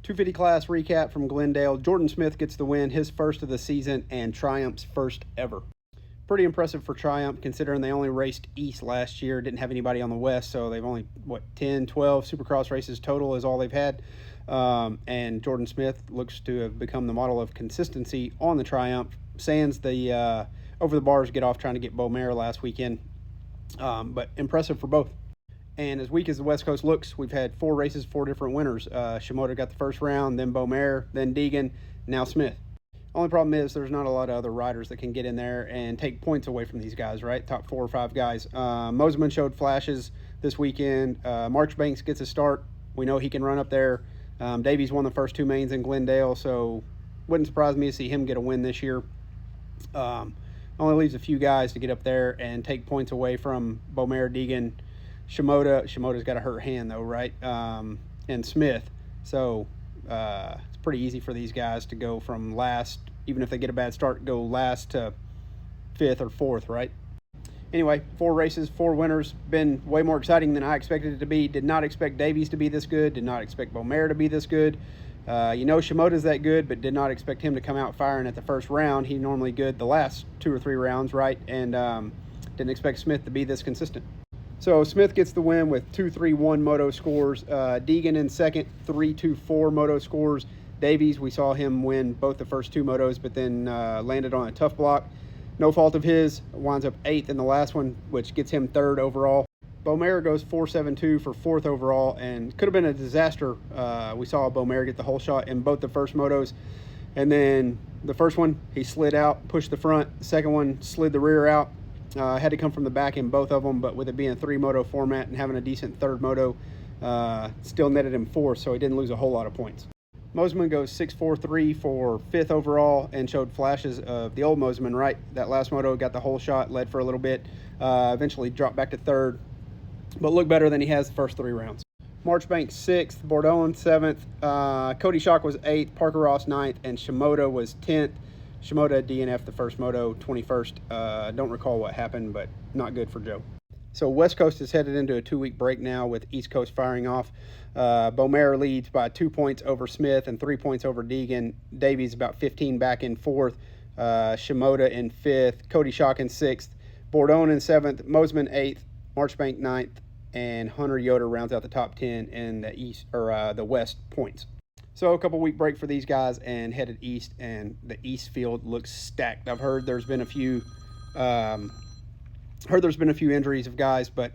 250 class recap from Glendale. Jordan Smith gets the win, his first of the season, and Triumph's first ever. Pretty impressive for Triumph, considering they only raced East last year, didn't have anybody on the West, so they've only, 10, 12 Supercross races total is all they've had. And Jordan Smith looks to have become the model of consistency on the Triumph. Sans the over the bars get off trying to get Beaumare last weekend, but impressive for both. And as weak as the West Coast looks, we've had 4 races, 4 different winners. Shimoda got the first round, then Beaumare, then Deegan, now Smith. Only problem is there's not a lot of other riders that can get in there and take points away from these guys, right? Top 4 or 5 guys. Mosiman showed flashes this weekend. Marchbanks gets a start. We know he can run up there. Davies won the first 2 mains in Glendale, so wouldn't surprise me to see him get a win this year. Only leaves a few guys to get up there and take points away from Beaumare, Deegan, Shimoda's got a hurt hand though, right? And Smith. So it's pretty easy for these guys to go from last, even if they get a bad start, go last to 5th or 4th, right? Anyway, 4 races, 4 winners. Been way more exciting than I expected it to be. Did not expect Davies to be this good. Did not expect Beaumare to be this good. Shimoda's that good, but did not expect him to come out firing at the first round. He's normally good the last 2 or 3 rounds, right? And didn't expect Smith to be this consistent. So Smith gets the win with 2-3-1 moto scores. Deegan in second, 3-2-4 moto scores. Davies, we saw him win both the first 2 motos, but then landed on a tough block. No fault of his, winds up 8th in the last one, which gets him 3rd overall. Beaumare goes 4.72 for 4th overall, and could have been a disaster. We saw Beaumare get the whole shot in both the first motos. And then the first one, he slid out, pushed the front. The second one, slid the rear out. Had to come from the back in both of them, but with it being a 3-moto format and having a decent 3rd moto, still netted him 4th, so he didn't lose a whole lot of points. Mosiman goes 6.43 for 5th overall and showed flashes of the old Mosiman, right? That last moto got the whole shot, led for a little bit, eventually dropped back to 3rd, but looked better than he has the first 3 rounds. Marchbanks 6th, Bourdon 7th, Cody Schock was 8th, Parker Ross 9th, and Shimoda was 10th. Shimoda DNF the first moto, 21st. Don't recall what happened, but not good for Joe. So West Coast is headed into a 2-week break now with East Coast firing off. Beaumare leads by 2 points over Smith and 3 points over Deegan. Davies about 15 back in 4th. Shimoda in 5th. Cody Schock in 6th. Bourdon in 7th. Mosiman 8th. Marchbank 9th. And Hunter Yoder rounds out the top 10 in the East or the West points. So a couple week break for these guys and headed east, and the East field looks stacked. I've heard there's been a few injuries of guys, but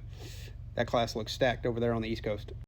that class looks stacked over there on the East Coast.